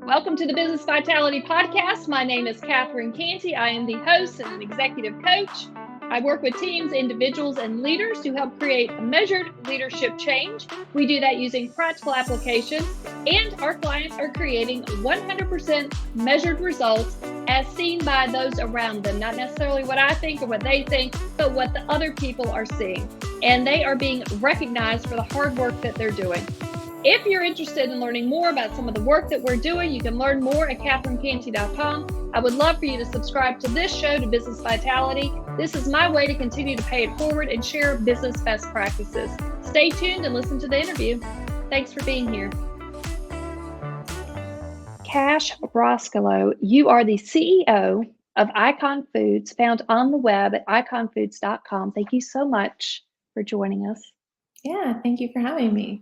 Welcome to the Business Vitality Podcast. My name is Cantey. I am the host and an executive coach. I work with teams, individuals, and leaders to help create a measured leadership change. We do that using practical applications, and our clients are creating 100% measured results as seen by those around them. Not necessarily what I think or what they think, but what the other people are seeing. And they are being recognized for the hard work that they're doing. If you're interested in learning more about some of the work that we're doing, you can learn more at catherinecantey.com. I would love for you to subscribe to this show, to Business Vitality. This is my way to continue to pay it forward and share business best practices. Stay tuned and listen to the interview. Thanks for being here. Kash Rocheleau, you are the CEO of Icon Foods, found on the web at iconfoods.com. Thank you so much for joining us. Yeah, thank you for having me.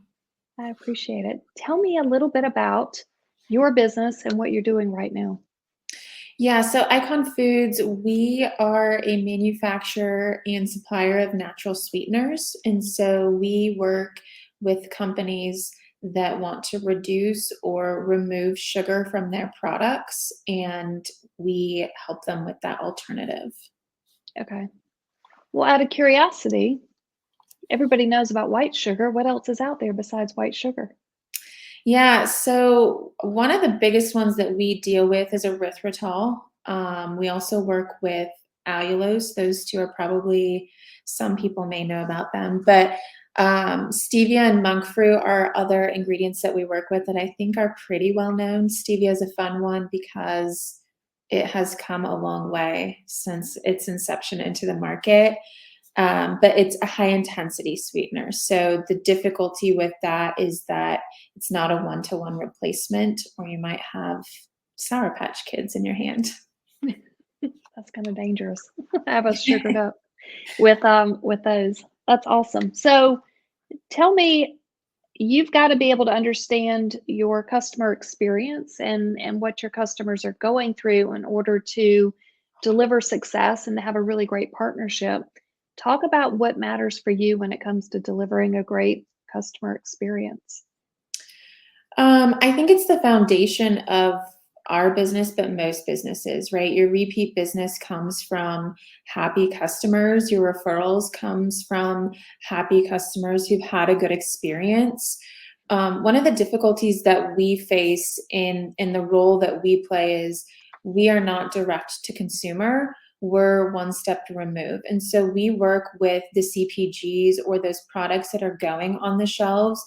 I appreciate it. Tell me a little bit about your business and what you're doing right now. Yeah, so Icon Foods, we are a manufacturer and supplier of natural sweeteners. And so we work with companies that want to reduce or remove sugar from their products, and we help them with that alternative. Okay. Well, out of curiosity, everybody knows about white sugar. What else is out there besides white sugar? Yeah, so one of the biggest ones that we deal with is erythritol. We also work with allulose. Those two are probably, some people may know about them, but stevia and monk fruit are other ingredients that we work with that I think are pretty well known. Stevia is a fun one because it has come a long way since its inception into the market. But it's a high intensity sweetener. So the difficulty with that is that it's not a one-to-one replacement, or you might have Sour Patch Kids in your hand. That's kind of dangerous. Have us sugared up with those. That's awesome. So tell me, you've got to be able to understand your customer experience and what your customers are going through in order to deliver success and to have a really great partnership. Talk about what matters for you when it comes to delivering a great customer experience. I think it's the foundation of our business, but most businesses, right? Your repeat business comes from happy customers. Your referrals comes from happy customers who've had a good experience. One of the difficulties that we face in the role that we play is we are not direct to consumer. We're one step removed. And so we work with the CPGs or those products that are going on the shelves.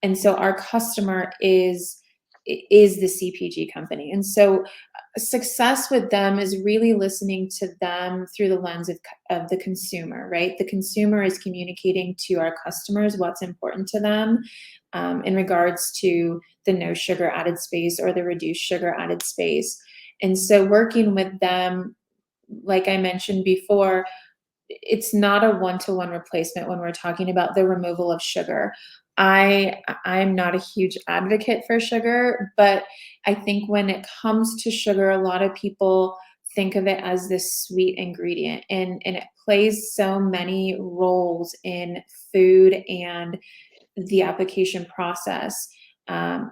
And so our customer is the CPG company. And so success with them is really listening to them through the lens of the consumer, right? The consumer is communicating to our customers what's important to them in regards to the no sugar added space or the reduced sugar added space. And so working with them, like I mentioned before, it's not a one-to-one replacement when we're talking about the removal of sugar. I'm not a huge advocate for sugar, but I think when it comes to sugar, a lot of people think of it as this sweet ingredient, and it plays so many roles in food and the application process.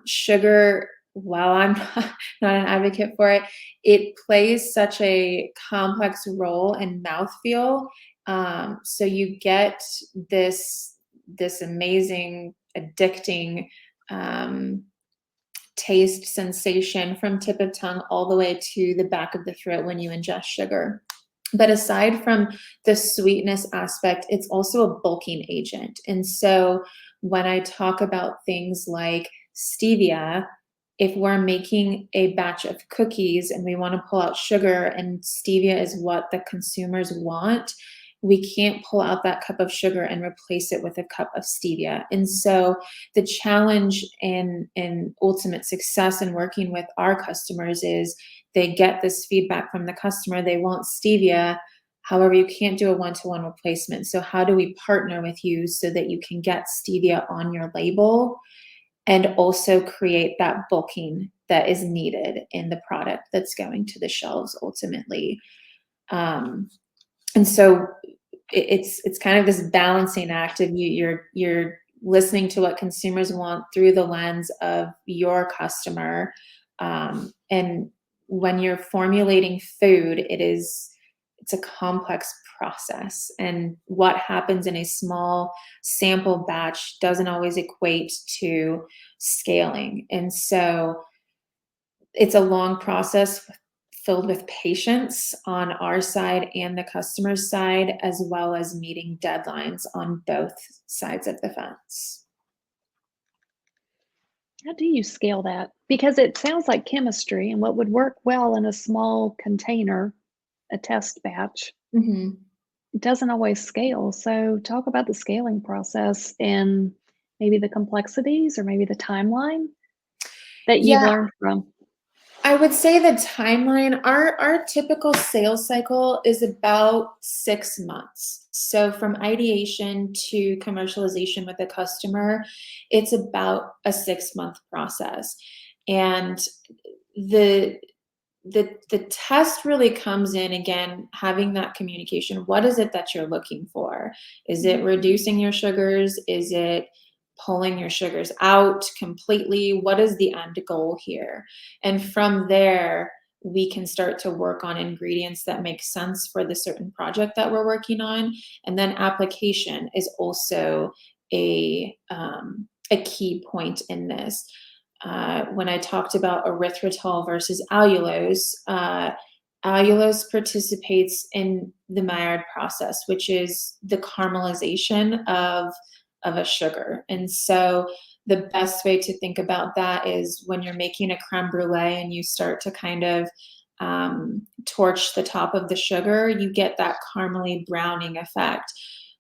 Sugar, while I'm not an advocate for it, it plays such a complex role in mouthfeel. So you get this amazing, addicting taste sensation from tip of tongue all the way to the back of the throat when you ingest sugar. But aside from the sweetness aspect, it's also a bulking agent. And so when I talk about things like stevia, if we're making a batch of cookies and we want to pull out sugar and stevia is what the consumers want, we can't pull out that cup of sugar and replace it with a cup of stevia. And so the challenge and ultimate success in working with our customers is they get this feedback from the customer. They want stevia. However, you can't do a one-to-one replacement. So how do we partner with you so that you can get stevia on your label and also create that bulking that is needed in the product that's going to the shelves ultimately? And so it's kind of this balancing act of you're listening to what consumers want through the lens of your customer. And when you're formulating food, it's a complex process. And what happens in a small sample batch doesn't always equate to scaling. And so it's a long process filled with patience on our side and the customer's side, as well as meeting deadlines on both sides of the fence. How do you scale that? Because it sounds like chemistry, and what would work well in a small container, a test batch, Mhm. it doesn't always scale. So talk about the scaling process and maybe the complexities or maybe the timeline that you've Yeah, learned from. I would say the timeline, our typical sales cycle is about 6 months. So from ideation to commercialization with a customer, it's about a 6-month process. And the the test really comes in, again, having that communication. What is it that you're looking for? Is it Mhm. reducing your sugars? Is it pulling your sugars out completely? What is the end goal here? And from there, we can start to work on ingredients that make sense for the certain project that we're working on. And then application is also a key point in this. When I talked about erythritol versus allulose, allulose participates in the Maillard process, which is the caramelization of a sugar. And so the best way to think about that is when you're making a creme brulee and you start to kind of torch the top of the sugar, you get that caramely browning effect.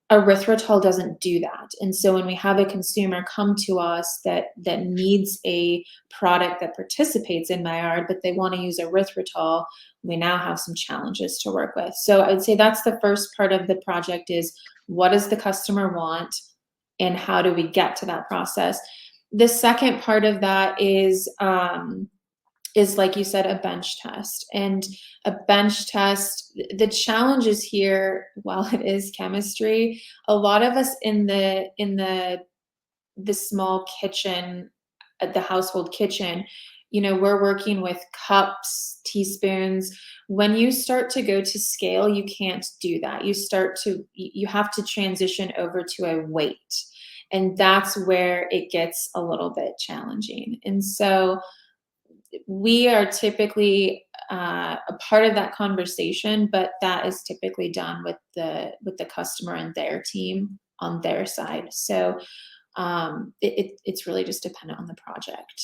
Erythritol doesn't do that. And so when we have a consumer come to us that needs a product that participates in Maillard, but they want to use erythritol, we now have some challenges to work with. So I would say that's the first part of the project is what does the customer want and how do we get to that process? The second part of that is like you said, a bench test. And a bench test, the challenge is here, while it is chemistry, a lot of us in the small kitchen, the household kitchen, we're working with cups, teaspoons. When you start to go to scale, you can't do that. You have to transition over to a weight. And that's where it gets a little bit challenging. And so we are typically a part of that conversation, but that is typically done with the customer and their team on their side. So it's really just dependent on the project.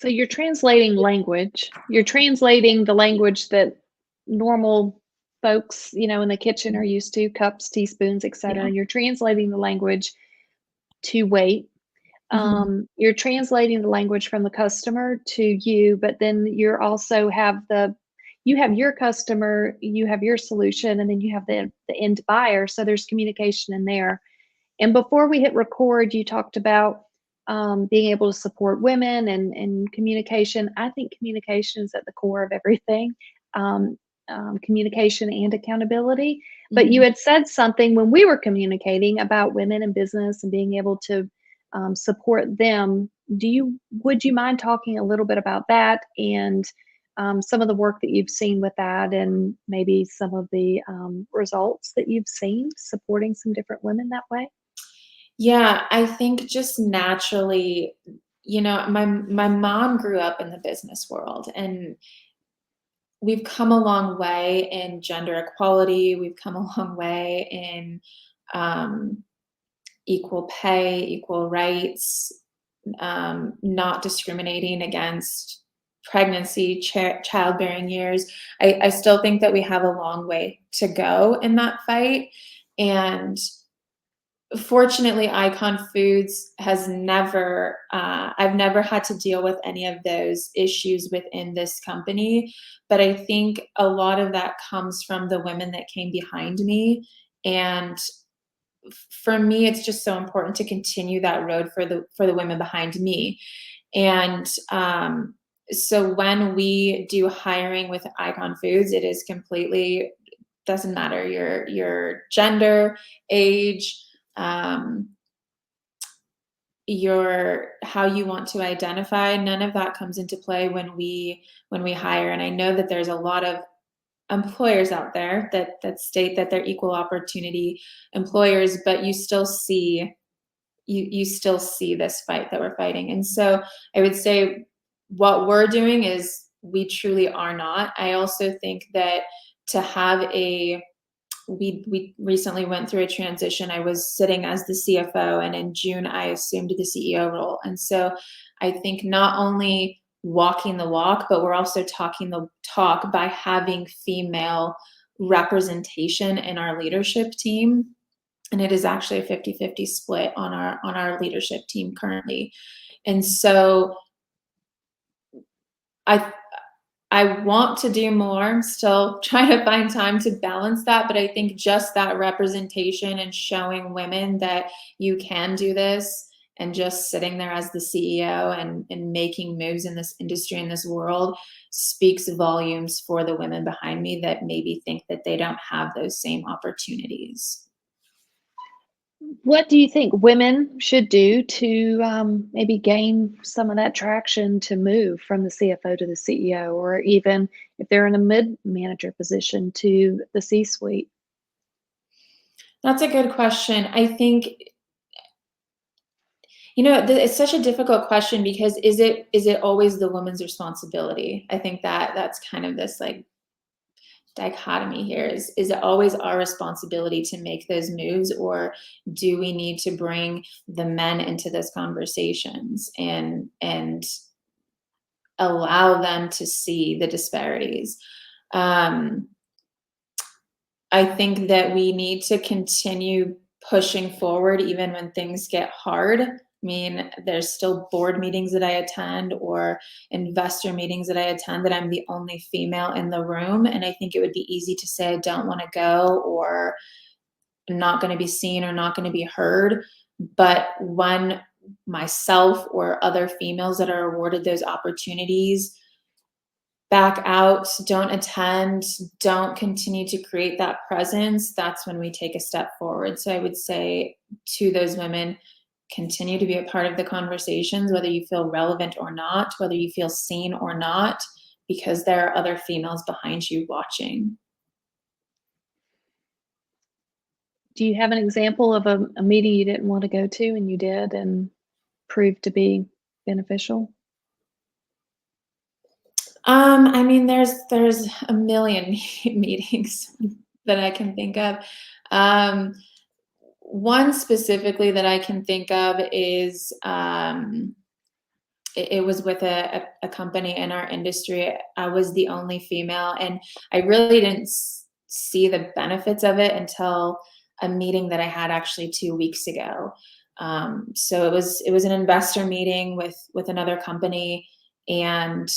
So you're translating language. You're translating the language that normal folks, in the kitchen are used to, cups, teaspoons, et cetera. Yeah. You're translating the language to weight. Mhm. You're translating the language from the customer to you, but then you have your customer, you have your solution, and then you have the end buyer. So there's communication in there. And before we hit record, you talked about being able to support women and communication. I think communication is at the core of everything. Um, Communication and accountability. But you Mhm. had said something when we were communicating about women in business and being able to support them. Would you mind talking a little bit about that and some of the work that you've seen with that, and maybe some of the results that you've seen supporting some different women that way? Yeah, I think just naturally, my mom grew up in the business world, and we've come a long way in gender equality. We've come a long way in um, equal pay, equal rights, not discriminating against pregnancy, childbearing years. I still think that we have a long way to go in that fight. And fortunately, Icon Foods has never, I've never had to deal with any of those issues within this company. But I think a lot of that comes from the women that came behind me. And for me, it's just so important to continue that road for the women behind me. And so when we do hiring with Icon Foods, it is completely doesn't matter your gender, age, how you want to identify, none of that comes into play when we hire. And I know that there's a lot of employers out there that state that they're equal opportunity employers, but you still see this fight that we're fighting. And so I would say what we're doing is we truly are not. I also think that to have we recently went through a transition. I was sitting as the CFO, and in June I assumed the CEO role. And so I think not only walking the walk, but we're also talking the talk by having female representation in our leadership team. And it is actually a 50-50 split on our leadership team currently. And so I want to do more. I'm still trying to find time to balance that, but I think just that representation and showing women that you can do this, and just sitting there as the CEO and making moves in this industry, in this world, speaks volumes for the women behind me that maybe think that they don't have those same opportunities. What do you think women should do to maybe gain some of that traction to move from the CFO to the CEO, or even if they're in a mid-manager position to the C-suite? That's a good question. I think, it's such a difficult question, because is it always the woman's responsibility? I think that's kind of this like dichotomy here. Is it always our responsibility to make those moves, or do we need to bring the men into those conversations and allow them to see the disparities? I think that we need to continue pushing forward even when things get hard. I mean, there's still board meetings that I attend, or investor meetings that I attend, that I'm the only female in the room. And I think it would be easy to say I don't want to go, or I'm not going to be seen, or not going to be heard. But when myself or other females that are awarded those opportunities back out, don't attend, don't continue to create that presence, that's when we take a step forward. So I would say to those women, continue to be a part of the conversations, whether you feel relevant or not, whether you feel seen or not, because there are other females behind you watching. Do you have an example of a meeting you didn't want to go to and you did and proved to be beneficial? I mean, there's a million meetings that I can think of. One specifically that I can think of is it was with a company in our industry. I was the only female, and I really didn't see the benefits of it until a meeting that I had actually 2 weeks ago. So it was an investor meeting with another company, and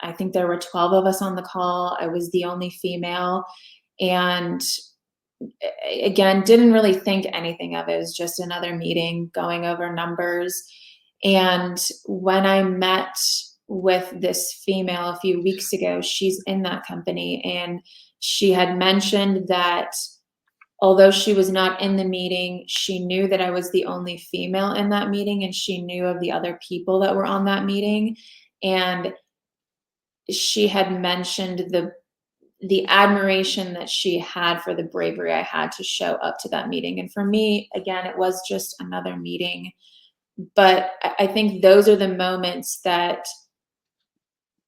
I think there were 12 of us on the call. I was the only female, and again, didn't really think anything of it. It was just another meeting going over numbers. And when I met with this female a few weeks ago, she's in that company, and she had mentioned that although she was not in the meeting, she knew that I was the only female in that meeting, and she knew of the other people that were on that meeting. And she had mentioned the admiration that she had for the bravery I had to show up to that meeting. And for me, again, it was just another meeting. But I think those are the moments that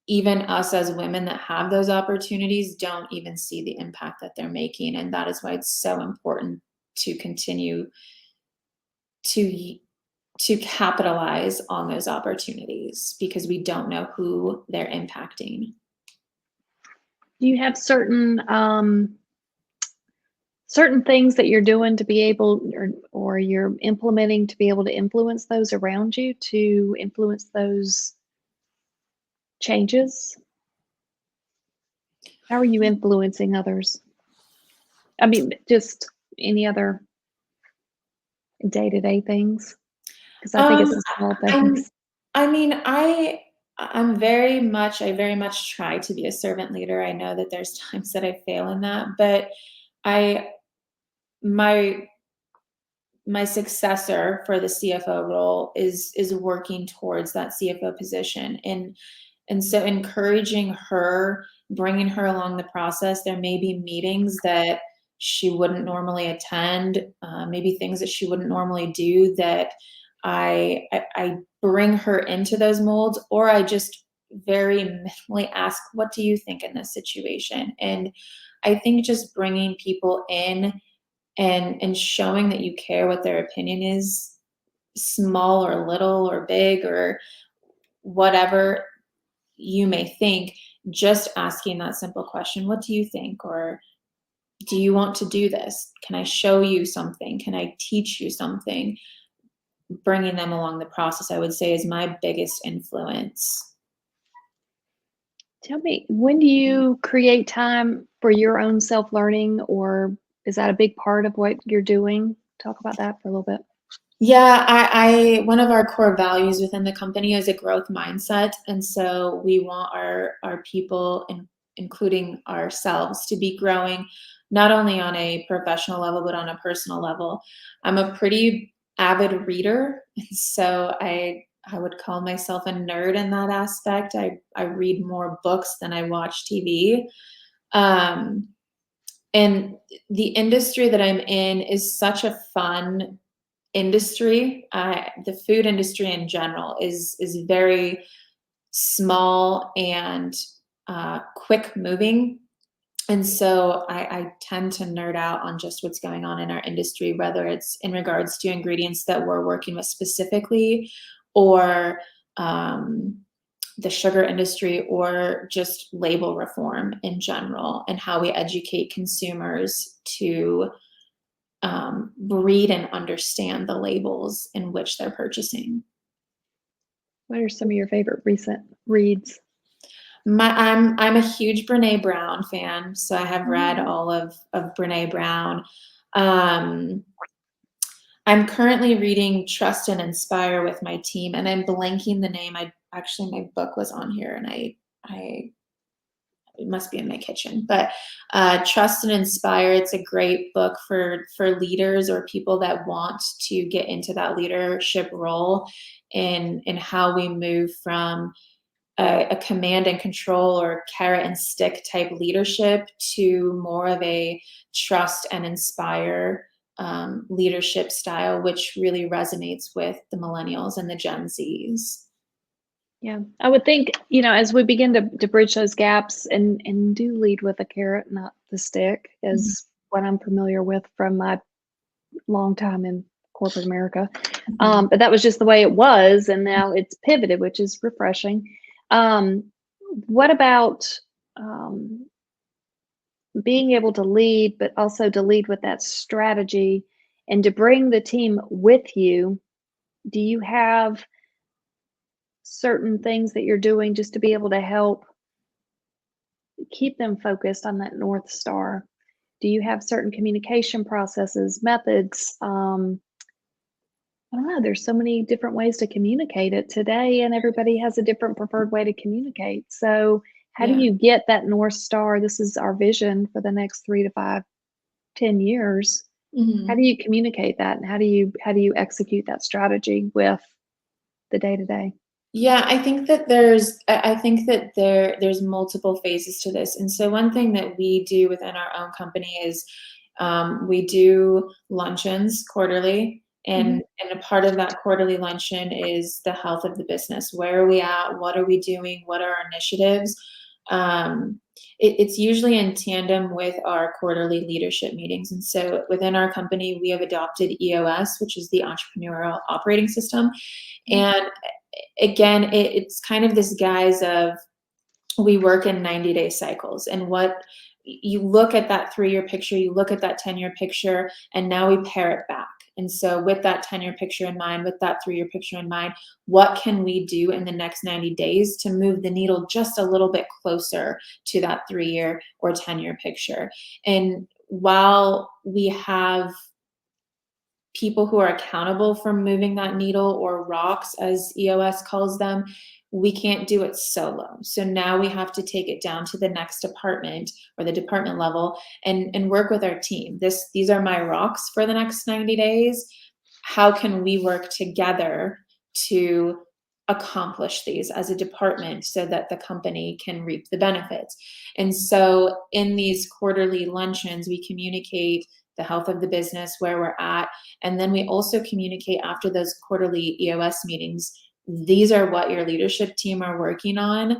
even us as women that have those opportunities don't even see the impact that they're making. And that is why it's so important to continue to capitalize on those opportunities, because we don't know who they're impacting. Do you have certain things that you're doing to be able, or you're implementing to be able to influence those around you, to influence those changes? How are you influencing others? I mean, just any other day-to-day things? Because I think it's the small things. I mean, I very much try to be a servant leader. I know that there's times that I fail in that, but my my successor for the CFO role is working towards that CFO position. And so encouraging her, bringing her along the process. There may be meetings that she wouldn't normally attend, maybe things that she wouldn't normally do, that I bring her into those molds, or I just very minimally ask, what do you think in this situation? And I think just bringing people in and showing that you care what their opinion is, small or little or big or whatever you may think, just asking that simple question, what do you think? Or do you want to do this? Can I show you something? Can I teach you something? Bringing them along the process, I would say, is my biggest influence. Tell me, when do you create time for your own self-learning, or is that a big part of what you're doing? Talk about that for a little bit. Yeah, I one of our core values within the company is a growth mindset, and so we want our people, including ourselves, to be growing not only on a professional level but on a personal level. I'm a pretty avid reader, and so I would call myself a nerd in that aspect. I read more books than I watch TV. Um, and the industry that I'm in is such a fun industry. The food industry in general is very small and quick moving. And so I tend to nerd out on just what's going on in our industry, whether it's in regards to ingredients that we're working with specifically, or the sugar industry, or just label reform in general, and how we educate consumers to read and understand the labels in which they're purchasing. What are some of your favorite recent reads? I'm a huge Brene Brown fan, so I have read all of Brene Brown. I'm currently reading Trust and Inspire with my team, and I'm blanking the name. My book was on here, and I it must be in my kitchen. But Trust and Inspire, it's a great book for leaders or people that want to get into that leadership role, in how we move from a command and control or carrot and stick type leadership to more of a trust and inspire leadership style, which really resonates with the millennials and the Gen Zs. Yeah, I would think, as we begin to bridge those gaps and do lead with a carrot, not the stick, is what I'm familiar with from my long time in corporate America. But that was just the way it was, and now it's pivoted, which is refreshing. What about being able to lead, but also to lead with that strategy and to bring the team with you? Do you have certain things that you're doing just to be able to help keep them focused on that North Star? Do you have certain communication processes, methods? I don't know. There's so many different ways to communicate it today, and everybody has a different preferred way to communicate. So, how do Yeah. you get that North Star? This is our vision for the next 3 to 5, 10 years. How do you communicate that, and how do you execute that strategy with the day to day? Yeah, I think that there's multiple phases to this. And so one thing that we do within our own company is we do luncheons quarterly. And a part of that quarterly luncheon is the health of the business. Where are we at? What are we doing? What are our initiatives? It's usually in tandem with our quarterly leadership meetings. And so within our company, we have adopted EOS, which is the Entrepreneurial Operating System. And again, it's kind of this guise of, we work in 90-day cycles, and what you look at that 3-year picture, you look at that 10-year picture, and now we pare it back. And so with that 10-year picture in mind, with that 3-year picture in mind, what can we do in the next 90 days to move the needle just a little bit closer to that 3-year or 10-year picture? And while we have people who are accountable for moving that needle, or rocks as EOS calls them, we can't do it solo. So now we have to take it down to the next department or the department level and work with our team. These are my rocks for the next 90 days. how can we work together to accomplish these as a department so that the company can reap the benefits? And so in these quarterly luncheons, we communicate the health of the business, where we're at, and then we also communicate after those quarterly EOS meetings, these are what your leadership team are working on.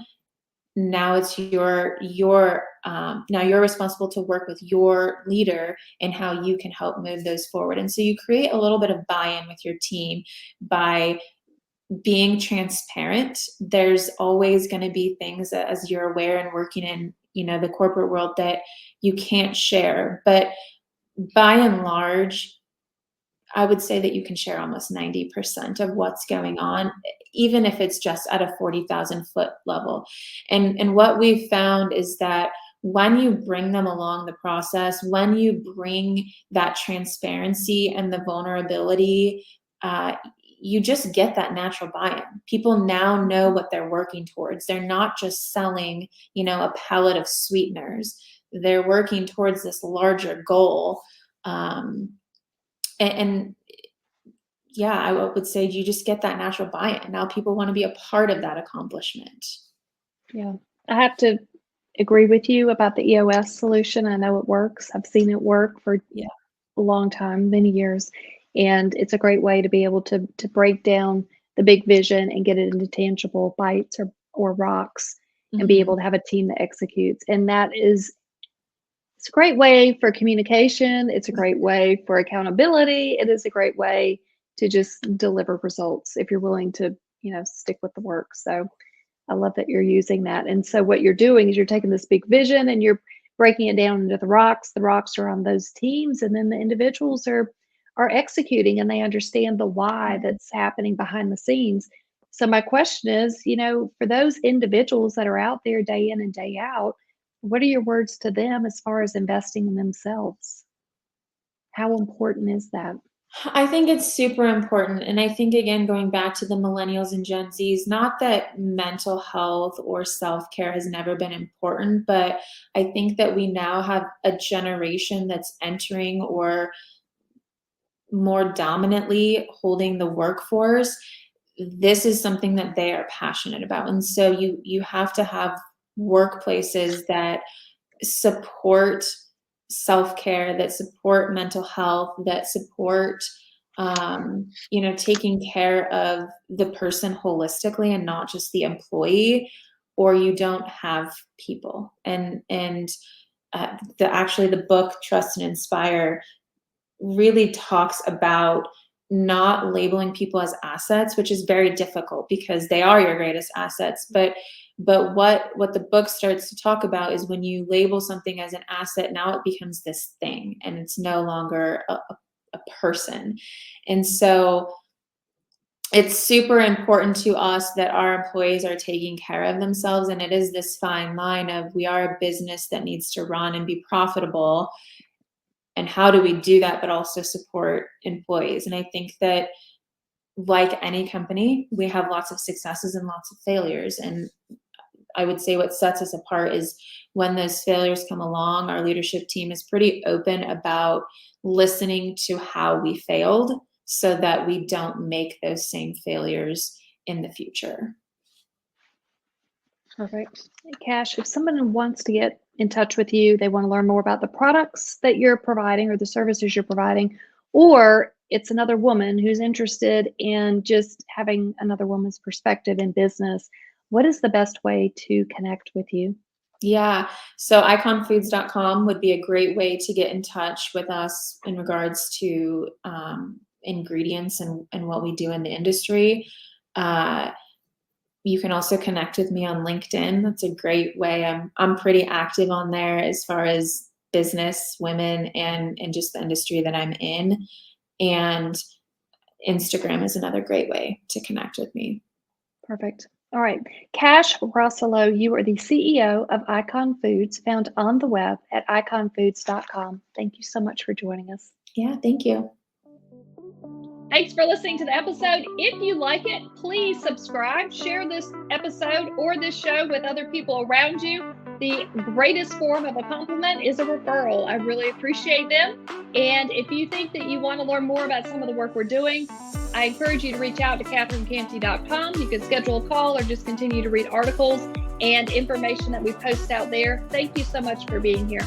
Now it's now you're responsible to work with your leader and how you can help move those forward. And so you create a little bit of buy-in with your team by being transparent. There's always going to be things that, as you're aware and working in, the corporate world, that you can't share. But by and large, I would say that you can share almost 90% of what's going on, even if it's just at a 40,000 foot level. And what we've found is that when you bring them along the process, when you bring that transparency and the vulnerability, you just get that natural buy-in. People now know what they're working towards. They're not just selling, a pellet of sweeteners. They're working towards this larger goal. And yeah, I would say you just get that natural buy-in. Now people want to be a part of that accomplishment. Yeah, I have to agree with you about the EOS solution. I know it works. I've seen it work for a long time, many years, and it's a great way to be able to break down the big vision and get it into tangible bites or rocks, and be able to have a team that executes. And it's a great way for communication. It's a great way for accountability. It is a great way to just deliver results if you're willing to, stick with the work. So I love that you're using that. And so what you're doing is you're taking this big vision and you're breaking it down into the rocks. The rocks are on those teams, and then the individuals are executing, and they understand the why that's happening behind the scenes. So my question is, for those individuals that are out there day in and day out, what are your words to them as far as investing in themselves? How important is that? I think it's super important. And I think, again, going back to the millennials and Gen Zs, not that mental health or self-care has never been important, but I think that we now have a generation that's entering, or more dominantly holding, the workforce. This is something that they are passionate about. And so you have to have workplaces that support self-care, that support mental health, that support taking care of the person holistically and not just the employee, or you don't have people. And the book Trust and Inspire really talks about not labeling people as assets, which is very difficult because they are your greatest assets. But what the book starts to talk about is when you label something as an asset, now it becomes this thing, and it's no longer a person. And so it's super important to us that our employees are taking care of themselves. And it is this fine line of, we are a business that needs to run and be profitable. And how do we do that, but also support employees? And I think that, like any company, we have lots of successes and lots of failures. And I would say what sets us apart is when those failures come along, our leadership team is pretty open about listening to how we failed so that we don't make those same failures in the future. Perfect. Kash, if someone wants to get in touch with you, they want to learn more about the products that you're providing or the services you're providing, or it's another woman who's interested in just having another woman's perspective in business, what is the best way to connect with you? Yeah. So iconfoods.com would be a great way to get in touch with us in regards to ingredients and what we do in the industry. You can also connect with me on LinkedIn. That's a great way. I'm pretty active on there as far as business, women, and just the industry that I'm in. And Instagram is another great way to connect with me. Perfect. All right. Kash Rocheleau, you are the CEO of Icon Foods, found on the web at iconfoods.com. Thank you so much for joining us. Yeah, thank you. Thanks for listening to the episode. If you like it, please subscribe, share this episode or this show with other people around you. The greatest form of a compliment is a referral. I really appreciate them. And if you think that you want to learn more about some of the work we're doing, I encourage you to reach out to CatherineCantey.com. You can schedule a call or just continue to read articles and information that we post out there. Thank you so much for being here.